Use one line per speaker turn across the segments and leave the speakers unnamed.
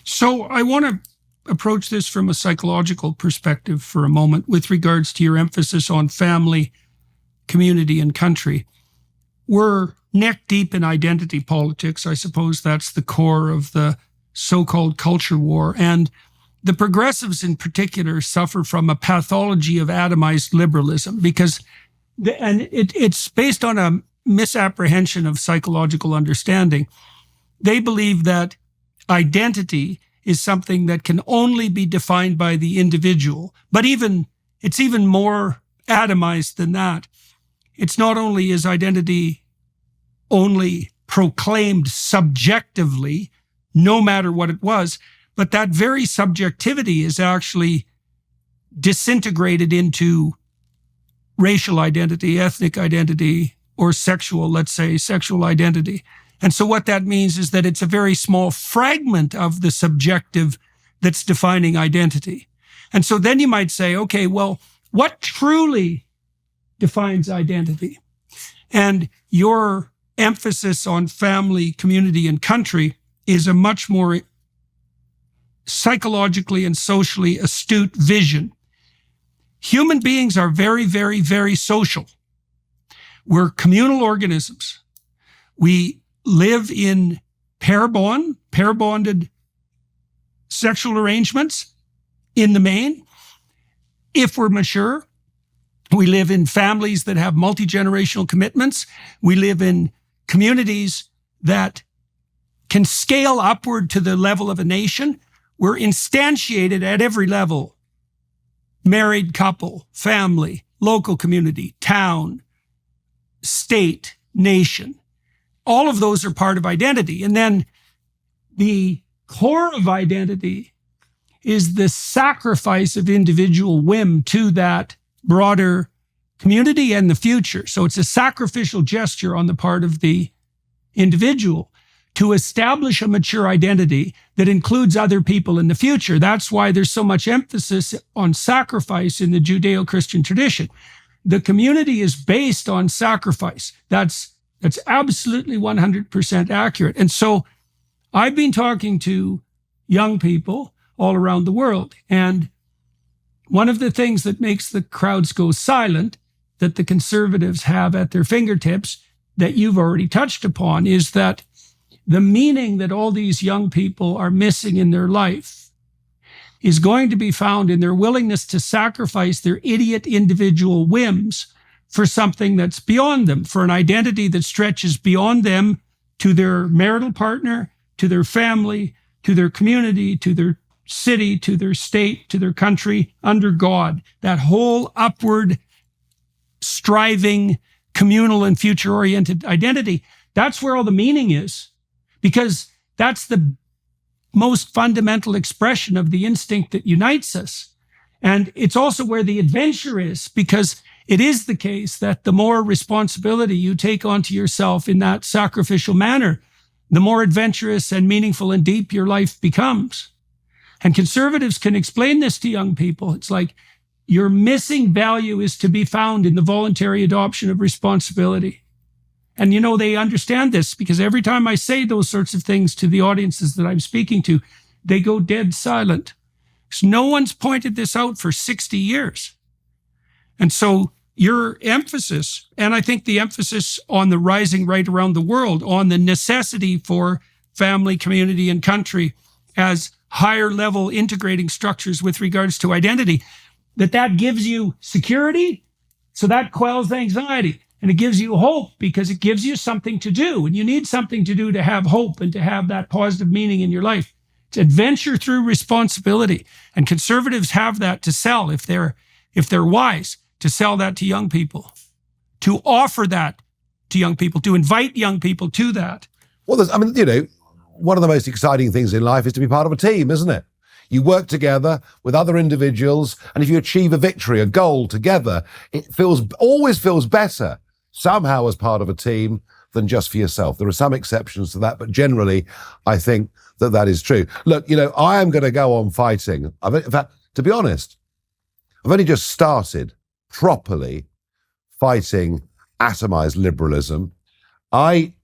So I want to approach this from a psychological perspective for a moment with regards to your emphasis on family, community, and country. We're neck deep in identity politics. I suppose that's the core of the so-called culture war. And the progressives in particular suffer from a pathology of atomized liberalism because it's based on a misapprehension of psychological understanding. They believe that identity is something that can only be defined by the individual, but it's even more atomized than that. It's not only is identity only proclaimed subjectively, no matter what it was, but that very subjectivity is actually disintegrated into racial identity, ethnic identity, or sexual identity. And so what that means is that it's a very small fragment of the subjective that's defining identity. And so then you might say, okay, well, what truly defines identity? And your emphasis on family, community, and country is a much more psychologically and socially astute vision. Human beings are very, very, very social. We're communal organisms. We live in pair-bonded sexual arrangements in the main. If we're mature, we live in families that have multi-generational commitments. We live in communities that can scale upward to the level of a nation. We're instantiated at every level. Married couple, family, local community, town, state, nation. All of those are part of identity. And then the core of identity is the sacrifice of individual whim to that broader community and the future. So it's a sacrificial gesture on the part of the individual to establish a mature identity that includes other people in the future. That's why there's so much emphasis on sacrifice in the Judeo-Christian tradition. The community is based on sacrifice. That's absolutely 100% accurate. And so I've been talking to young people all around the world. And one of the things that makes the crowds go silent that the conservatives have at their fingertips that you've already touched upon is that the meaning that all these young people are missing in their life is going to be found in their willingness to sacrifice their idiot individual whims for something that's beyond them, for an identity that stretches beyond them to their marital partner, to their family, to their community, to their city, to their state, to their country, under God. That whole upward striving, communal and future-oriented identity, that's where all the meaning is, because that's the most fundamental expression of the instinct that unites us. And it's also where the adventure is, because it is the case that the more responsibility you take onto yourself in that sacrificial manner, the more adventurous and meaningful and deep your life becomes. And conservatives can explain this to young people. It's like your missing value is to be found in the voluntary adoption of responsibility. And, they understand this because every time I say those sorts of things to the audiences that I'm speaking to, they go dead silent. So no one's pointed this out for 60 years. And so your emphasis, and I think the emphasis on the rising right around the world, on the necessity for family, community, and country as higher level integrating structures with regards to identity, that gives you security, so that quells anxiety. And it gives you hope because it gives you something to do. And you need something to do to have hope and to have that positive meaning in your life. It's adventure through responsibility. And conservatives have that to sell if they're wise, to sell that to young people, to offer that to young people, to invite young people to that.
Well, one of the most exciting things in life is to be part of a team, isn't it? You work together with other individuals, and if you achieve a victory, a goal together, it always feels better somehow as part of a team than just for yourself. There are some exceptions to that, but generally, I think that is true. Look, I am going to go on fighting. In fact, to be honest, I've only just started properly fighting atomized liberalism. I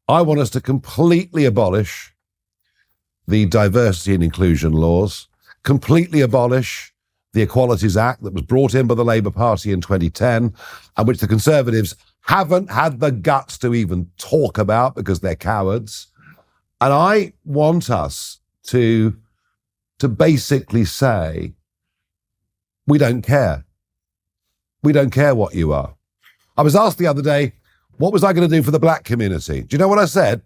want us to completely abolish the diversity and inclusion laws, completely abolish the Equalities Act that was brought in by the Labour Party in 2010, and which the Conservatives haven't had the guts to even talk about because they're cowards. And I want us to basically say, we don't care. We don't care what you are. I was asked the other day, what was I going to do for the black community? Do you know what I said?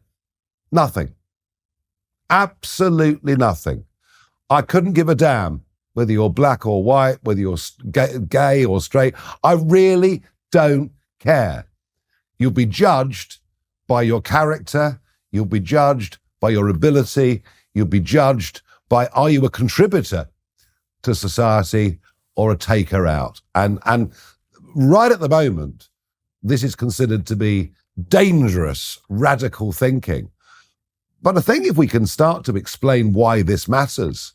Nothing. Absolutely nothing. I couldn't give a damn whether you're black or white, whether you're gay or straight. I really don't care. You'll be judged by your character. You'll be judged by your ability. You'll be judged by, are you a contributor to society or a taker out? And right at the moment, this is considered to be dangerous, radical thinking. But I think if we can start to explain why this matters,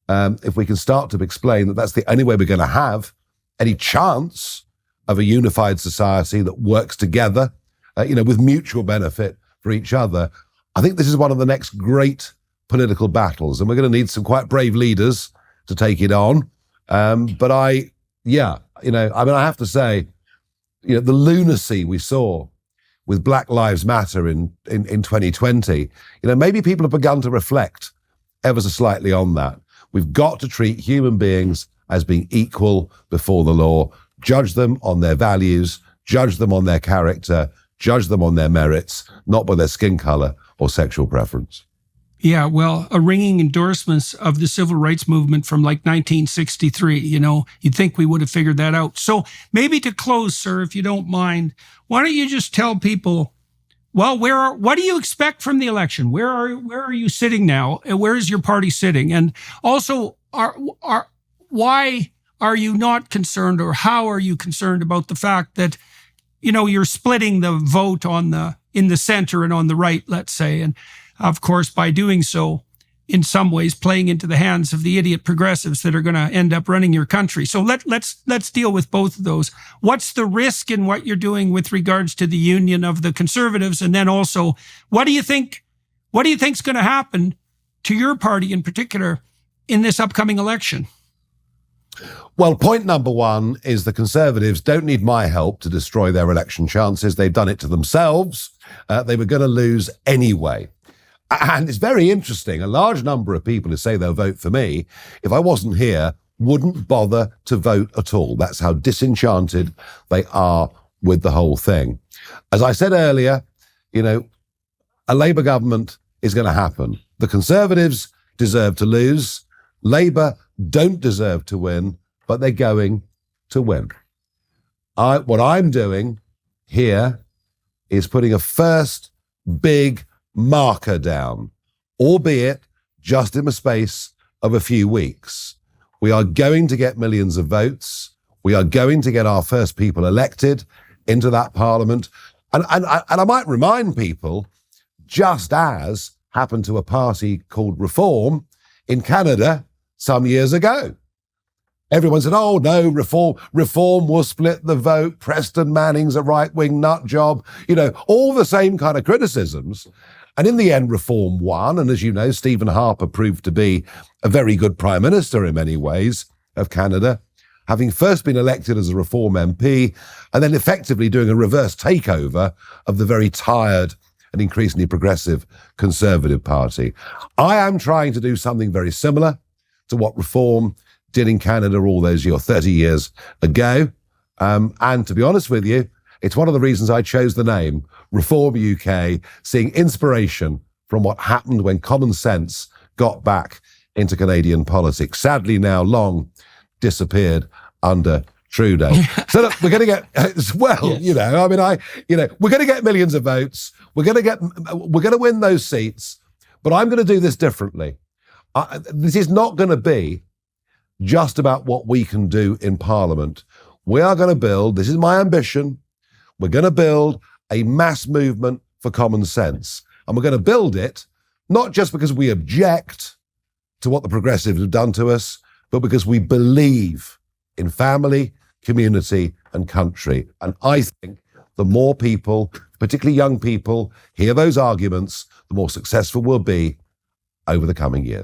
if we can start to explain that that's the only way we're going to have any chance of a unified society that works together, with mutual benefit for each other, I think this is one of the next great political battles, and we're going to need some quite brave leaders to take it on. But I have to say, the lunacy we saw with Black Lives Matter in 2020, maybe people have begun to reflect ever so slightly on that. We've got to treat human beings as being equal before the law, judge them on their values, judge them on their character, judge them on their merits, not by their skin color or sexual preference.
Yeah, well, a ringing endorsement of the civil rights movement from like 1963, you'd think we would have figured that out. So maybe to close, sir, if you don't mind, why don't you just tell people, well, what do you expect from the election? Where are you sitting now? Where is your party sitting? And also, why are you not concerned, or how are you concerned about the fact that, you're splitting the vote in the center and on the right, let's say, and of course, by doing so, in some ways, playing into the hands of the idiot progressives that are going to end up running your country. So let's deal with both of those. What's the risk in what you're doing with regards to the union of the Conservatives? And then also, what do you think's going to happen to your party in particular in this upcoming election?
Well, point number one is the Conservatives don't need my help to destroy their election chances. They've done it to themselves. They were going to lose anyway. And it's very interesting. A large number of people who say they'll vote for me, if I wasn't here, wouldn't bother to vote at all. That's how disenchanted they are with the whole thing. As I said earlier, a Labour government is going to happen. The Conservatives deserve to lose. Labour don't deserve to win, but they're going to win. What I'm doing here is putting a first big marker down, albeit just in the space of a few weeks. We are going to get millions of votes. We are going to get our first people elected into that parliament. And I might remind people, just as happened to a party called Reform in Canada some years ago. Everyone said, oh no, reform will split the vote. Preston Manning's a right-wing nut job. All the same kind of criticisms. And in the end, Reform won. And as you know, Stephen Harper proved to be a very good Prime Minister in many ways of Canada, having first been elected as a Reform MP and then effectively doing a reverse takeover of the very tired and increasingly progressive Conservative Party. I am trying to do something very similar to what Reform did in Canada all those 30 years ago. And to be honest with you, it's one of the reasons I chose the name Reform UK, seeing inspiration from what happened when common sense got back into Canadian politics. Sadly now long disappeared under Trudeau. So look, we're going to get, yes. We're going to get millions of votes. We're going to win those seats, but I'm going to do this differently. This is not going to be just about what we can do in Parliament. We are going to build, this is my ambition, we're going to build a mass movement for common sense. And we're going to build it not just because we object to what the progressives have done to us, but because we believe in family, community, and country. And I think the more people, particularly young people, hear those arguments, the more successful we'll be over the coming years.